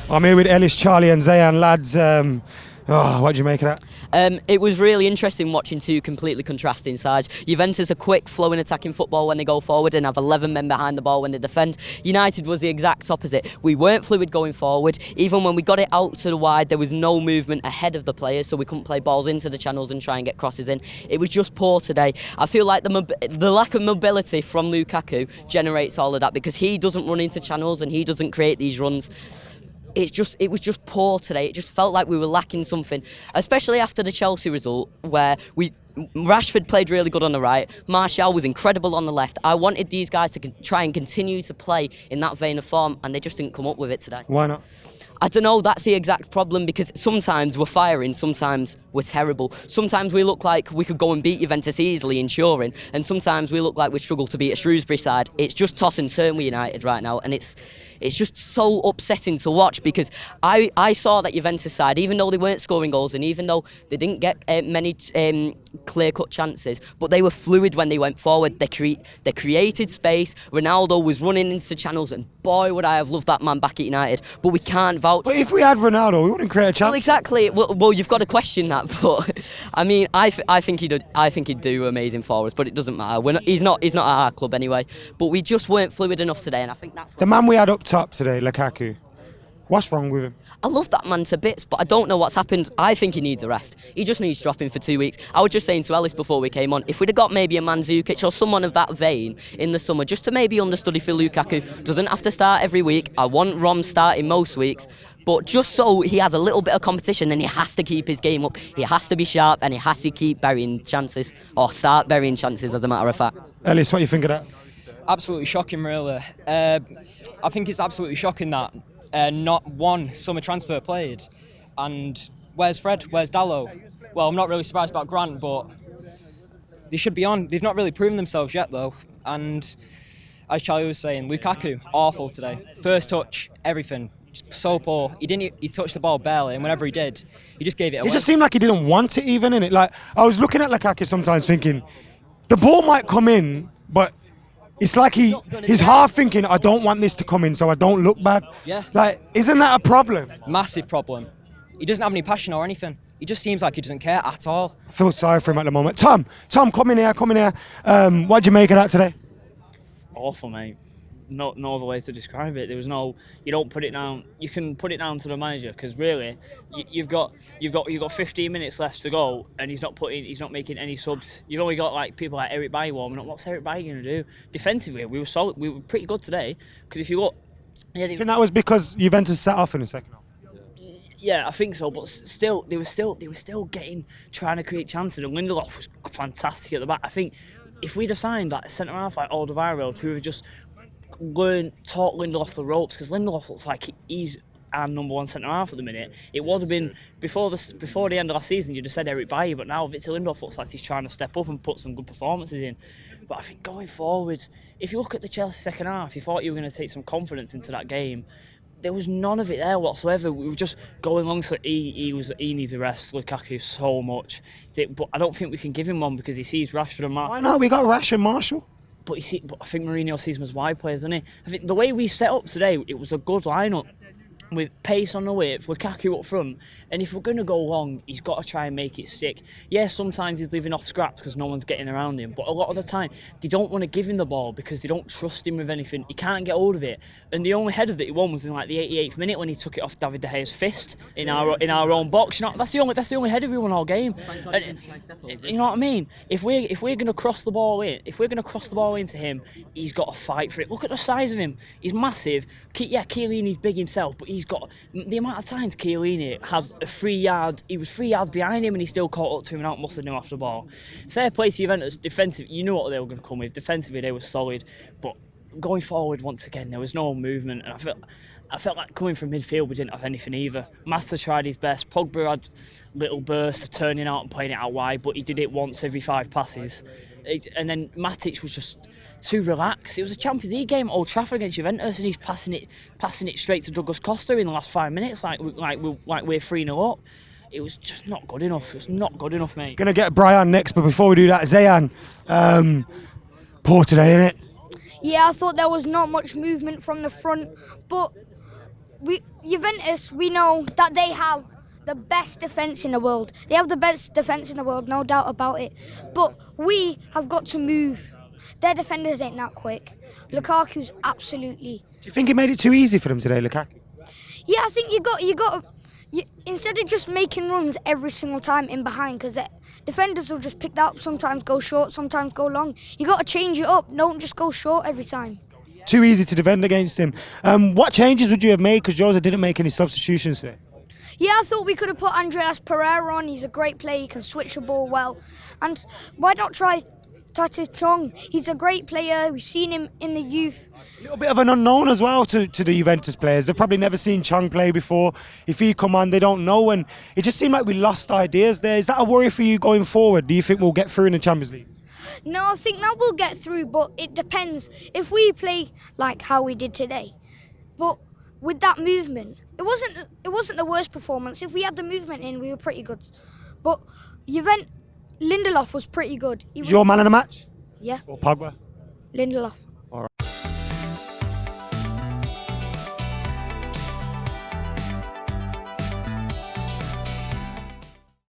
I'm here with Ellis, Charlie and Zayan, lads. What do you make of that? It was really interesting watching two completely contrasting sides. Juventus are quick, flowing, attacking football when they go forward and have 11 men behind the ball when they defend. United was the exact opposite. We weren't fluid going forward. Even when we got it out to the wide, there was no movement ahead of the players, so we couldn't play balls into the channels and try and get crosses in. It was just poor today. I feel like the lack of mobility from Lukaku generates all of that, because he doesn't run into channels and he doesn't create these runs. It was just poor today. It just felt like we were lacking something, especially after the Chelsea result, where Rashford played really good on the right, Martial was incredible on the left. I wanted these guys to try and continue to play in that vein of form, and they just didn't come up with it today. Why not? I don't know, that's the exact problem, because sometimes we're firing, sometimes we're terrible. Sometimes we look like we could go and beat Juventus easily in Turin, and sometimes we look like we struggle to beat a Shrewsbury side. It's just toss and turn with United right now, and it's just so upsetting to watch, because I saw that Juventus side, even though they weren't scoring goals and even though they didn't get many clear-cut chances, but they were fluid when they went forward. They created space. Ronaldo was running into channels, and boy, would I have loved that man back at United. But we can't vouch. But if we had Ronaldo, we wouldn't create a chance. Well, exactly. Well, you've got to question that. But I mean, I think he'd do amazing for us. But it doesn't matter. He's not at our club anyway. But we just weren't fluid enough today, and I think that's the man we had up top today, Lukaku. What's wrong with him? I love that man to bits, but I don't know what's happened. I think he needs a rest. He just needs dropping for 2 weeks. I was just saying to Ellis before we came on, if we'd have got maybe a Mandzukic or someone of that vein in the summer, just to maybe understudy for Lukaku, doesn't have to start every week. I want Rom starting most weeks, but just so he has a little bit of competition, and he has to keep his game up. He has to be sharp, and he has to keep burying chances, or start burying chances, as a matter of fact. Ellis, what do you think of that? Absolutely shocking, really. I think it's absolutely shocking that not one summer transfer played. And where's Fred? Where's Dallo? Well, I'm not really surprised about Grant, but they should be on. They've not really proven themselves yet, though. And as Charlie was saying, Lukaku, awful today. First touch, everything. Just so poor. He touched the ball barely, and whenever he did, he just gave it away. It just seemed like he didn't want it even, innit? Like, I was looking at Lukaku sometimes thinking, the ball might come in, but it's like he's half thinking, I don't want this to come in so I don't look bad. Yeah. Like, isn't that a problem? Massive problem. He doesn't have any passion or anything. He just seems like he doesn't care at all. I feel sorry for him at the moment. Tom, come in here. What do you make of that today? Awful, mate. No other way to describe it. There was no. You don't put it down. You can put it down to the manager, because really, you've got 15 minutes left to go, and he's not making any subs. You've only got like people like Eric Bailly warming up. What's Eric Bailly going to do? Defensively, we were solid. We were pretty good today. Because if you look, I think that was because Juventus sat off in the second half. Yeah, I think so. But still, they were still trying to create chances. And Lindelof was fantastic at the back. I think if we'd have signed that centre half like Alderweireld, who have just taught Lindelof the ropes, because Lindelof looks like he's our number one centre half at the minute. It would have been before the end of last season, you'd have said Eric Bailly, but now Victor Lindelof looks like he's trying to step up and put some good performances in. But I think going forward, if you look at the Chelsea second half, you thought you were going to take some confidence into that game. There was none of it there whatsoever. We were just going along, so he needs a rest, Lukaku, so much. But I don't think we can give him one, because he sees Rashford and Martial. Why not? We got Rash and Martial. But I think Mourinho sees them as wide players, doesn't he? I think the way we set up today, it was a good lineup with pace on the width, Lukaku up front, and if we're going to go long, he's got to try and make it stick. Yeah, sometimes he's living off scraps because no one's getting around him, but a lot of the time they don't want to give him the ball because they don't trust him with anything. He can't get hold of it, and the only header that he won was in like the 88th minute when he took it off David De Gea's fist in our own box. You know, that's the only header we won all game. And, you know what I mean? If we're going to cross the ball into him, he's got to fight for it. Look at the size of him. He's massive. Chiellini's big himself, but he's got the amount of times Chiellini has a 3 yard. He was 3 yards behind him and he still caught up to him and outmuscled him off the ball. Fair play to Juventus. Defensive, you knew what they were going to come with. Defensively, they were solid, but going forward once again, there was no movement, and I felt like coming from midfield, we didn't have anything either. Mata tried his best. Pogba had little bursts of turning out and playing it out wide, but he did it once every 5 passes. And then Matic was just too relaxed. It was a Champions League game at Old Trafford against Juventus, and he's passing it straight to Douglas Costa in the last 5 minutes, like we're 3-0 up. It was just not good enough. It's not good enough, mate. Gonna get Brian next, but before we do that, Zayan, poor today, innit? Yeah, I thought there was not much movement from the front, but Juventus, we know that they have the best defence in the world. They have the best defence in the world, no doubt about it. But we have got to move. Their defenders ain't that quick. Lukaku's absolutely. Do you think he made it too easy for them today, Lukaku? Yeah, I think instead of just making runs every single time in behind, because the defenders will just pick that up, sometimes go short, sometimes go long. You got to change it up. Don't just go short every time. Too easy to defend against him. What changes would you have made? Because Jose didn't make any substitutions today. Yeah, I thought we could have put Andreas Pereira on. He's a great player. He can switch the ball well. And why not try Tate Chong? He's a great player. We've seen him in the youth. A little bit of an unknown as well to the Juventus players. They've probably never seen Chong play before. If he come on, they don't know. And it just seemed like we lost ideas there. Is that a worry for you going forward? Do you think we'll get through in the Champions League? No, I think that we'll get through, but it depends. If we play like how we did today, but with that movement, it wasn't the worst performance. If we had the movement in, we were pretty good. But Lindelof was pretty good. Is your man of the match? Yeah. Or Pogba? Lindelof.